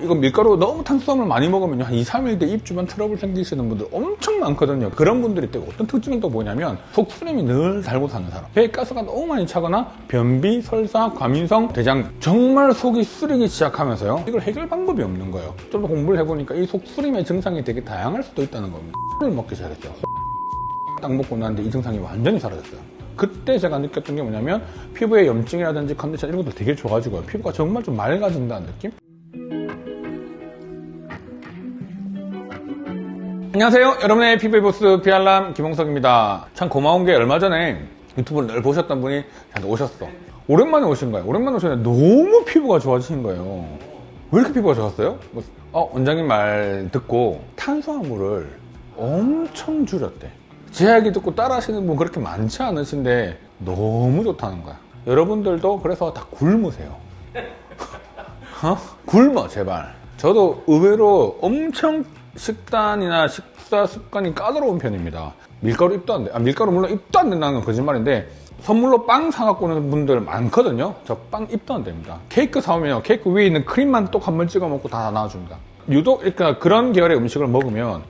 이거 밀가루 너무 탄수화물 많이 먹으면 한 2, 3일 뒤에 입 주변 트러블 생기시는 분들 엄청 많거든요. 그런 분들이 또 어떤 특징은 또 뭐냐면 속쓰림이 늘 달고 사는 사람, 배에 가스가 너무 많이 차거나 변비, 설사, 과민성, 대장, 정말 속이 쓰리기 시작하면서요, 이걸 해결 방법이 없는 거예요. 좀 더 공부를 해보니까 이 속쓰림의 증상이 되게 다양할 수도 있다는 겁니다. 를 먹기 시작했어요. 딱 먹고 나는데 이 증상이 완전히 사라졌어요. 그때 제가 느꼈던 게 뭐냐면 피부의 염증이라든지 컨디션 이런 것도 되게 좋아지고요. 피부가 정말 좀 맑아진다는 느낌? 안녕하세요. 여러분의 피부의 보스 비알람 김홍석입니다. 참 고마운 게 얼마 전에 유튜브를 늘 보셨던 분이 저한테 오셨어. 오랜만에 오신 거예요. 오랜만에 오셨는데 너무 피부가 좋아지신 거예요. 왜 이렇게 피부가 좋았어요? 원장님 말 듣고 탄수화물을 엄청 줄였대. 제 이야기 듣고 따라 하시는 분 그렇게 많지 않으신데 너무 좋다는 거야. 여러분들도 그래서 다 굶으세요. 굶어 제발. 저도 의외로 엄청 식단이나 식사 습관이 까다로운 편입니다. 밀가루 입도 안 돼. 밀가루 물론 입도 안 된다는 건 거짓말인데 선물로 빵 사갖고 오는 분들 많거든요. 저 빵 입도 안 됩니다. 케이크 사오면 케이크 위에 있는 크림만 똑 한 번 찍어 먹고 다 나와줍니다. 유독 그러니까 그런 계열의 음식을 먹으면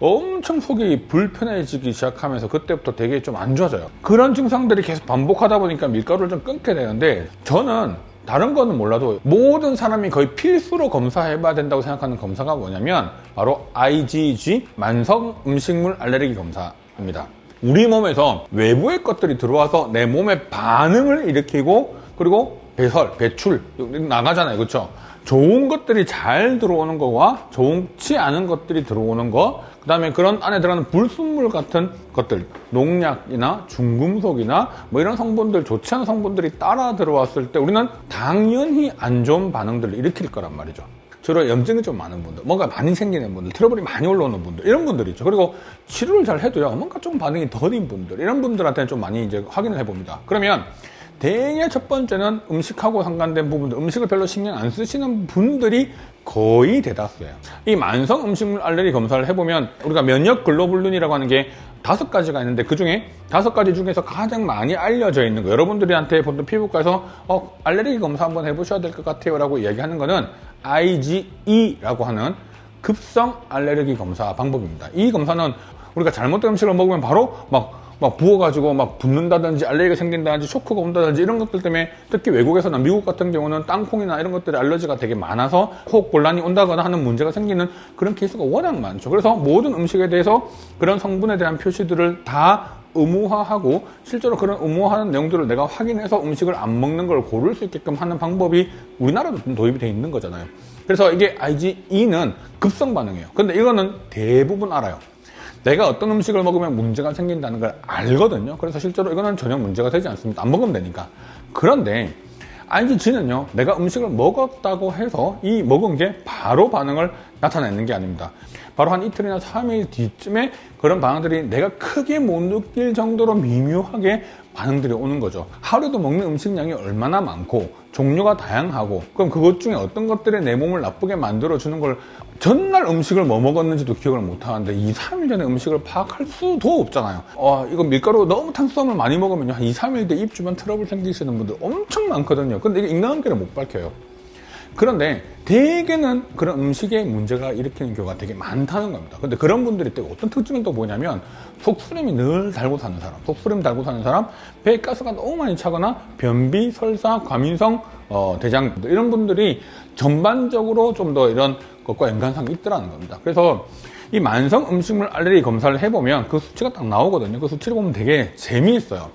엄청 속이 불편해지기 시작하면서 그때부터 되게 좀 안 좋아져요. 그런 증상들이 계속 반복하다 보니까 밀가루를 좀 끊게 되는데, 저는 다른 거는 몰라도 모든 사람이 거의 필수로 검사해봐야 된다고 생각하는 검사가 뭐냐면 바로 IgG, 만성 음식물 알레르기 검사입니다. 우리 몸에서 외부의 것들이 들어와서 내 몸에 반응을 일으키고, 그리고 배출 나가잖아요, 그렇죠? 좋은 것들이 잘 들어오는 거와 좋지 않은 것들이 들어오는 거, 그 다음에 그런 안에 들어가는 불순물 같은 것들, 농약이나 중금속이나 뭐 이런 성분들, 좋지 않은 성분들이 따라 들어왔을 때 우리는 당연히 안 좋은 반응들을 일으킬 거란 말이죠. 주로 염증이 좀 많은 분들, 뭔가 많이 생기는 분들, 트러블이 많이 올라오는 분들, 이런 분들이 있죠. 그리고 치료를 잘 해도요, 뭔가 좀 반응이 더딘 분들, 이런 분들한테는 좀 많이 이제 확인을 해봅니다. 그러면 대개 첫 번째는 음식하고 상관된 부분들, 음식을 별로 신경 안 쓰시는 분들이 거의 대다수예요. 이 만성 음식물 알레르기 검사를 해보면 우리가 면역 글로불린이라고 하는 게 5가지가 있는데, 그 중에 5가지 중에서 가장 많이 알려져 있는 거, 여러분들한테 보통 피부과에서 알레르기 검사 한번 해보셔야 될 것 같아요 라고 이야기하는 거는 IgE라고 하는 급성 알레르기 검사 방법입니다. 이 검사는 우리가 잘못된 음식을 먹으면 바로 막 부어가지고 막 붓는다든지 알레르기가 생긴다든지 쇼크가 온다든지 이런 것들 때문에, 특히 외국에서나 미국 같은 경우는 땅콩이나 이런 것들에 알러지가 되게 많아서 호흡 곤란이 온다거나 하는 문제가 생기는 그런 케이스가 워낙 많죠. 그래서 모든 음식에 대해서 그런 성분에 대한 표시들을 다 의무화하고, 실제로 그런 의무화하는 내용들을 내가 확인해서 음식을 안 먹는 걸 고를 수 있게끔 하는 방법이 우리나라도 도입이 돼 있는 거잖아요. 그래서 이게 IgE는 급성 반응이에요. 근데 이거는 대부분 알아요. 내가 어떤 음식을 먹으면 문제가 생긴다는 걸 알거든요. 그래서 실제로 이거는 전혀 문제가 되지 않습니다. 안 먹으면 되니까. 그런데 IgG는요, 내가 음식을 먹었다고 해서 이 먹은 게 바로 반응을 나타내는 게 아닙니다. 바로 한 이틀이나 3일 뒤쯤에 그런 반응들이 내가 크게 못 느낄 정도로 미묘하게 반응들이 오는 거죠. 하루에도 먹는 음식량이 얼마나 많고 종류가 다양하고, 그럼 그것 중에 어떤 것들이 내 몸을 나쁘게 만들어주는 걸 전날 음식을 뭐 먹었는지도 기억을 못 하는데 2, 3일 전에 음식을 파악할 수도 없잖아요. 이거 밀가루 너무 탄수화물 많이 먹으면 한 2, 3일 뒤에 입 주변 트러블 생기시는 분들 엄청 많거든요. 근데 이게 인간관계를 못 밝혀요. 그런데 대개는 그런 음식에 문제가 일으키는 경우가 되게 많다는 겁니다. 근데 그런 분들이 또 어떤 특징은 또 뭐냐면 속쓰림이 늘 달고 사는 사람, 속쓰림 달고 사는 사람, 배에 가스가 너무 많이 차거나 변비, 설사, 과민성, 대장, 이런 분들이 전반적으로 좀 더 이런 것과 연관성이 있더라는 겁니다. 그래서 이 만성 음식물 알레르기 검사를 해보면 그 수치가 딱 나오거든요. 그 수치를 보면 되게 재미있어요.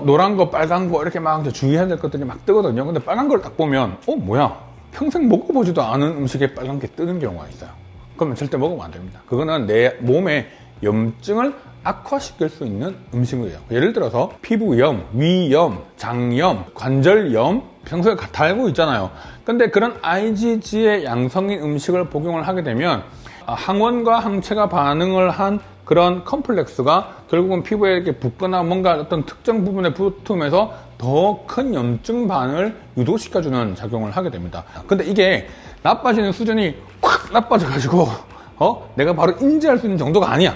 노란 거, 빨간 거 이렇게 막 주의해야 될 것들이 막 뜨거든요. 근데 빨간 걸 딱 보면 뭐야? 평생 먹어보지도 않은 음식에 빨간 게 뜨는 경우가 있어요. 그러면 절대 먹으면 안 됩니다. 그거는 내 몸에 염증을 악화시킬 수 있는 음식이에요. 예를 들어서 피부염, 위염, 장염, 관절염, 평소에 다 알고 있잖아요. 근데 그런 IgG의 양성인 음식을 복용을 하게 되면 항원과 항체가 반응을 한 그런 컴플렉스가 결국은 피부에 이렇게 붓거나 뭔가 어떤 특정 부분에 붙으면서 더 큰 염증 반응을 유도시켜주는 작용을 하게 됩니다. 근데 이게 나빠지는 수준이 확 나빠져가지고 내가 바로 인지할 수 있는 정도가 아니야.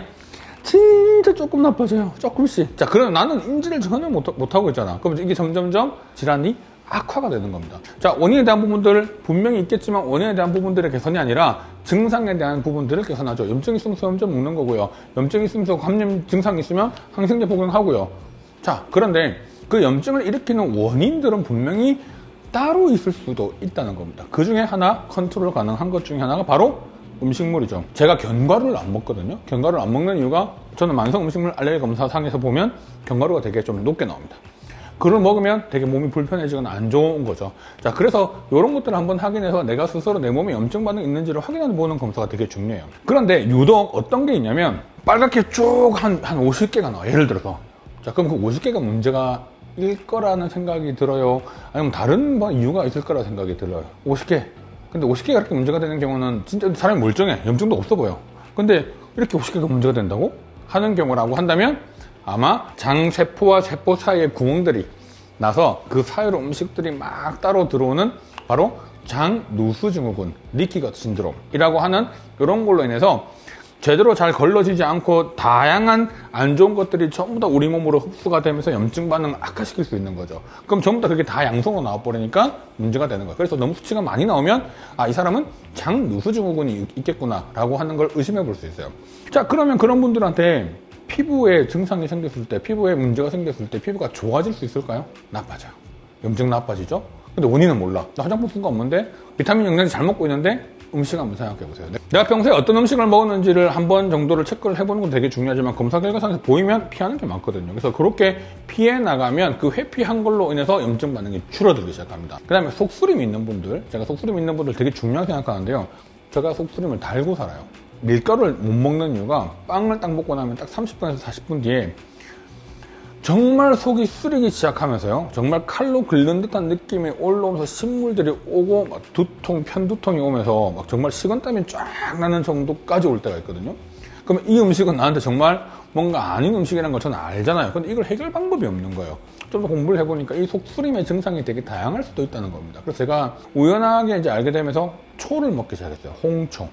진짜 조금 나빠져요. 조금씩. 자, 그럼 나는 인지를 전혀 못하고 있잖아. 그럼 이게 점점점 질환이 악화가 되는 겁니다. 자, 원인에 대한 부분들 분명히 있겠지만 원인에 대한 부분들의 개선이 아니라 증상에 대한 부분들을 개선하죠. 염증이 있으면 소염제 먹는 거고요. 염증이 있으면서 감염 증상이 있으면 항생제 복용하고요. 자, 그런데 그 염증을 일으키는 원인들은 분명히 따로 있을 수도 있다는 겁니다. 그 중에 하나 컨트롤 가능한 것 중에 하나가 바로 음식물이죠. 제가 견과류를 안 먹거든요. 견과류를 안 먹는 이유가 저는 만성 음식물 알레르기 검사상에서 보면 견과류가 되게 좀 높게 나옵니다. 그걸 먹으면 되게 몸이 불편해지거나 안 좋은 거죠. 자, 그래서 이런 것들을 한번 확인해서 내가 스스로 내 몸에 염증 반응이 있는지를 확인해 보는 검사가 되게 중요해요. 그런데 유독 어떤 게 있냐면 빨갛게 쭉 한 50개가 나와요. 예를 들어서. 자, 그럼 그 50개가 문제가 일 거라는 생각이 들어요? 아니면 다른 뭐 이유가 있을 거라 생각이 들어요? 50개. 근데 50개가 이렇게 문제가 되는 경우는 진짜 사람이 멀쩡해. 염증도 없어 보여. 근데 이렇게 50개가 문제가 된다고? 하는 경우라고 한다면 아마 장세포와 세포 사이에 구멍들이 나서 그 사이로 음식들이 막 따로 들어오는 바로 장누수증후군, 리키거트 신드롬이라고 하는 이런 걸로 인해서 제대로 잘 걸러지지 않고 다양한 안 좋은 것들이 전부 다 우리 몸으로 흡수가 되면서 염증 반응을 악화시킬 수 있는 거죠. 그럼 전부 다 그게 다 양성으로 나와버리니까 문제가 되는 거예요. 그래서 너무 수치가 많이 나오면 아, 이 사람은 장누수증후군이 있겠구나 라고 하는 걸 의심해 볼 수 있어요. 자, 그러면 그런 분들한테 피부에 증상이 생겼을 때, 피부에 문제가 생겼을 때 피부가 좋아질 수 있을까요? 나빠져요. 염증 나빠지죠? 근데 원인은 몰라. 나 화장품 쓴 거 없는데 비타민 영양제 잘 먹고 있는데 음식 한번 생각해 보세요. 내가 평소에 어떤 음식을 먹었는지를 한 번 정도를 체크를 해보는 건 되게 중요하지만 검사 결과상에서 보이면 피하는 게 많거든요. 그래서 그렇게 피해 나가면 그 회피한 걸로 인해서 염증 반응이 줄어들기 시작합니다. 그 다음에 속쓰림 있는 분들, 제가 속쓰림 있는 분들 되게 중요하게 생각하는데요. 제가 속쓰림을 달고 살아요. 밀가루를 못 먹는 이유가 빵을 딱 먹고 나면 딱 30분에서 40분 뒤에 정말 속이 쓰리기 시작하면서요. 정말 칼로 긁는 듯한 느낌이 올라오면서 신물들이 오고 막 두통, 편두통이 오면서 막 정말 식은땀이 쫙 나는 정도까지 올 때가 있거든요. 그러면 이 음식은 나한테 정말 뭔가 아닌 음식이라는 걸 저는 알잖아요. 근데 이걸 해결 방법이 없는 거예요. 좀 더 공부를 해보니까 이 속쓰림의 증상이 되게 다양할 수도 있다는 겁니다. 그래서 제가 우연하게 이제 알게 되면서 초를 먹기 시작했어요. 홍초.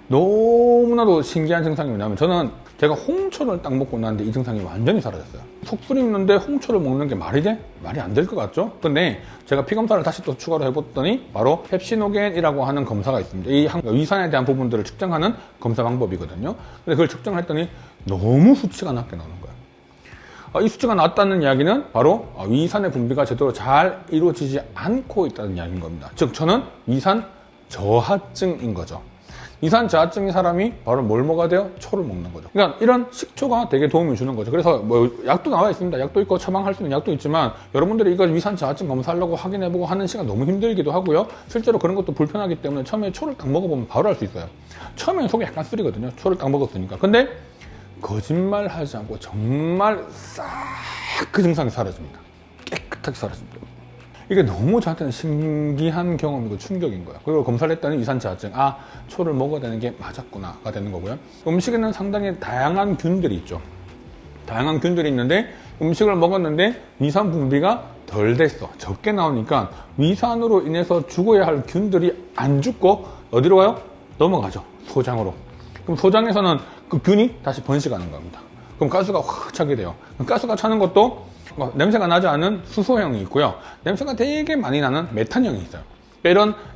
너무나도 신기한 증상이 뭐냐면 저는 제가 홍초를 딱 먹고 났는데 이 증상이 완전히 사라졌어요. 속쓰림 있는데 홍초를 먹는 게 말이 돼? 말이 안 될 것 같죠? 근데 제가 피검사를 다시 또 추가로 해봤더니 바로 펩시노겐이라고 하는 검사가 있습니다. 이 위산에 대한 부분들을 측정하는 검사 방법이거든요. 근데 그걸 측정을 했더니 너무 수치가 낮게 나오는 거예요. 이 수치가 낮다는 이야기는 바로 위산의 분비가 제대로 잘 이루어지지 않고 있다는 이야기인 겁니다. 즉 저는 위산 저하증인 거죠. 위산 저하증인 사람이 바로 뭘 먹어야 돼요? 초를 먹는 거죠. 그러니까 이런 식초가 되게 도움을 주는 거죠. 그래서 뭐 약도 나와 있습니다. 약도 있고 처방할 수 있는 약도 있지만 여러분들이 이거 위산 저하증 검사하려고 확인해보고 하는 시간 너무 힘들기도 하고요. 실제로 그런 것도 불편하기 때문에 처음에 초를 딱 먹어보면 바로 알 수 있어요. 처음에는 속이 약간 쓰리거든요. 초를 딱 먹었으니까. 근데 거짓말 하지 않고 정말 싹 그 증상이 사라집니다. 깨끗하게 사라집니다. 이게 너무 저한테는 신기한 경험이고 충격인 거예요. 그리고 검사를 했더니 위산 저하증, 아, 초를 먹어야 되는 게 맞았구나가 되는 거고요. 음식에는 상당히 다양한 균들이 있죠. 다양한 균들이 있는데 음식을 먹었는데 위산 분비가 덜 됐어. 적게 나오니까 위산으로 인해서 죽어야 할 균들이 안 죽고 어디로 가요? 넘어가죠. 소장으로. 그럼 소장에서는 그 균이 다시 번식하는 겁니다. 그럼 가스가 확 차게 돼요. 가스가 차는 것도 냄새가 나지 않은 수소형이 있고요. 냄새가 되게 많이 나는 메탄형이 있어요.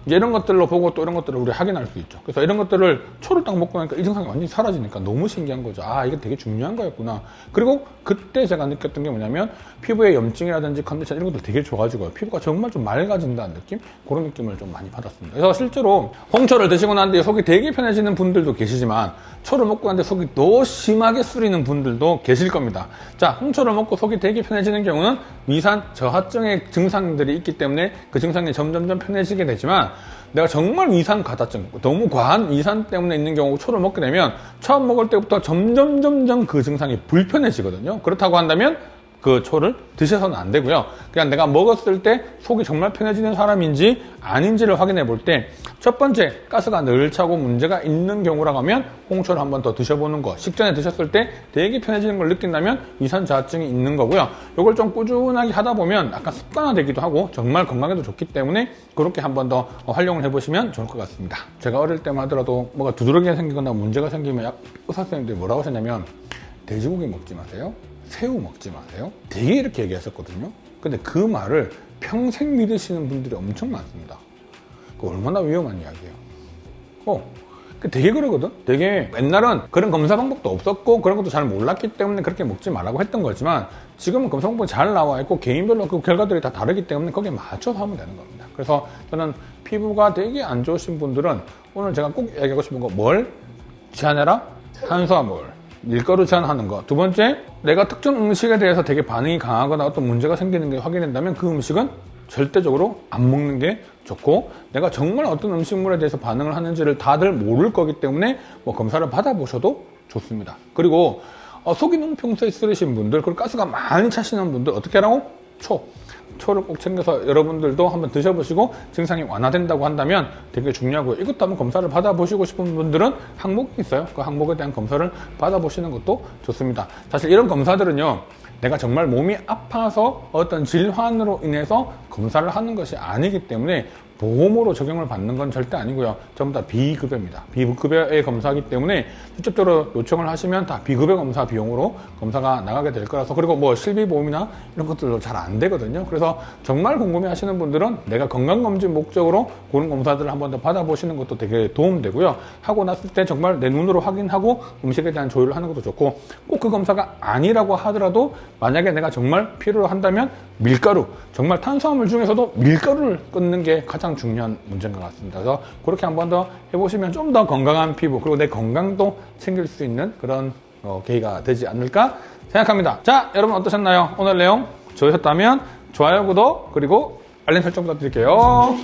이런 것들로 보고 또 이런 것들을 우리 확인할 수 있죠. 그래서 이런 것들을 초를 딱 먹고 나니까 이 증상이 완전히 사라지니까 너무 신기한 거죠. 아, 이게 되게 중요한 거였구나. 그리고 그때 제가 느꼈던 게 뭐냐면 피부의 염증이라든지 컨디션 이런 것들 되게 좋아지고요. 피부가 정말 좀 맑아진다는 느낌? 그런 느낌을 좀 많이 받았습니다. 그래서 실제로 홍초를 드시고 난 뒤에 속이 되게 편해지는 분들도 계시지만 초를 먹고 난 뒤에 속이 더 심하게 쓰리는 분들도 계실 겁니다. 자, 홍초를 먹고 속이 되게 편해지는 경우는 위산 저하증의 증상들이 있기 때문에 그 증상이 점점점 편해지게 되지만 내가 정말 위산 과다증, 너무 과한 위산 때문에 있는 경우 초를 먹게 되면 처음 먹을 때부터 점점 그 증상이 불편해지거든요. 그렇다고 한다면 그 초를 드셔서는 안 되고요. 그냥 내가 먹었을 때 속이 정말 편해지는 사람인지 아닌지를 확인해 볼 때 첫 번째, 가스가 늘 차고 문제가 있는 경우라고 하면 홍초를 한 번 더 드셔보는 거. 식전에 드셨을 때 되게 편해지는 걸 느낀다면 위산 저하증이 있는 거고요. 이걸 좀 꾸준하게 하다 보면 약간 습관화되기도 하고 정말 건강에도 좋기 때문에 그렇게 한 번 더 활용을 해보시면 좋을 것 같습니다. 제가 어릴 때만 하더라도 뭐가 두드러기가 생기거나 문제가 생기면 의사 선생님들이 뭐라고 하셨냐면 돼지고기 먹지 마세요. 새우 먹지 마세요. 되게 이렇게 얘기하셨거든요. 근데 그 말을 평생 믿으시는 분들이 엄청 많습니다. 그 얼마나 위험한 이야기예요. 되게 그러거든. 되게 옛날은 그런 검사 방법도 없었고 그런 것도 잘 몰랐기 때문에 그렇게 먹지 말라고 했던 거지만 지금은 검사 방법이 잘 나와 있고 개인별로 그 결과들이 다 다르기 때문에 거기에 맞춰서 하면 되는 겁니다. 그래서 저는 피부가 되게 안 좋으신 분들은 오늘 제가 꼭 얘기하고 싶은 거 뭘 제한해라? 탄수화물, 밀가루 제한하는 거. 두 번째, 내가 특정 음식에 대해서 되게 반응이 강하거나 어떤 문제가 생기는 게 확인된다면 그 음식은 절대적으로 안 먹는 게 좋고, 내가 정말 어떤 음식물에 대해서 반응을 하는지를 다들 모를 거기 때문에 뭐 검사를 받아보셔도 좋습니다. 그리고 속이 너무 평소에 쓰리신 분들, 그리고 가스가 많이 차시는 분들 어떻게 하라고? 초를 꼭 챙겨서 여러분들도 한번 드셔보시고 증상이 완화된다고 한다면 되게 중요하고요. 이것도 한번 검사를 받아보시고 싶은 분들은 항목이 있어요. 그 항목에 대한 검사를 받아보시는 것도 좋습니다. 사실 이런 검사들은요, 내가 정말 몸이 아파서 어떤 질환으로 인해서 검사를 하는 것이 아니기 때문에 보험으로 적용을 받는 건 절대 아니고요. 전부 다 비급여입니다. 비급여의 검사이기 때문에 직접적으로 요청을 하시면 다 비급여 검사 비용으로 검사가 나가게 될 거라서, 그리고 뭐 실비보험이나 이런 것들도 잘 안 되거든요. 그래서 정말 궁금해 하시는 분들은 내가 건강검진 목적으로 그런 검사들을 한번 더 받아보시는 것도 되게 도움되고요. 하고 났을 때 정말 내 눈으로 확인하고 음식에 대한 조율을 하는 것도 좋고, 꼭 그 검사가 아니라고 하더라도 만약에 내가 정말 필요로 한다면 밀가루, 정말 탄수화물 중에서도 밀가루를 끊는 게 가장 중요한 문제인 것 같습니다. 그래서 그렇게 한 번 더 해보시면 좀 더 건강한 피부, 그리고 내 건강도 챙길 수 있는 그런 계기가 되지 않을까 생각합니다. 자, 여러분 어떠셨나요? 오늘 내용 좋으셨다면 좋아요, 구독, 그리고 알림 설정 부탁드릴게요.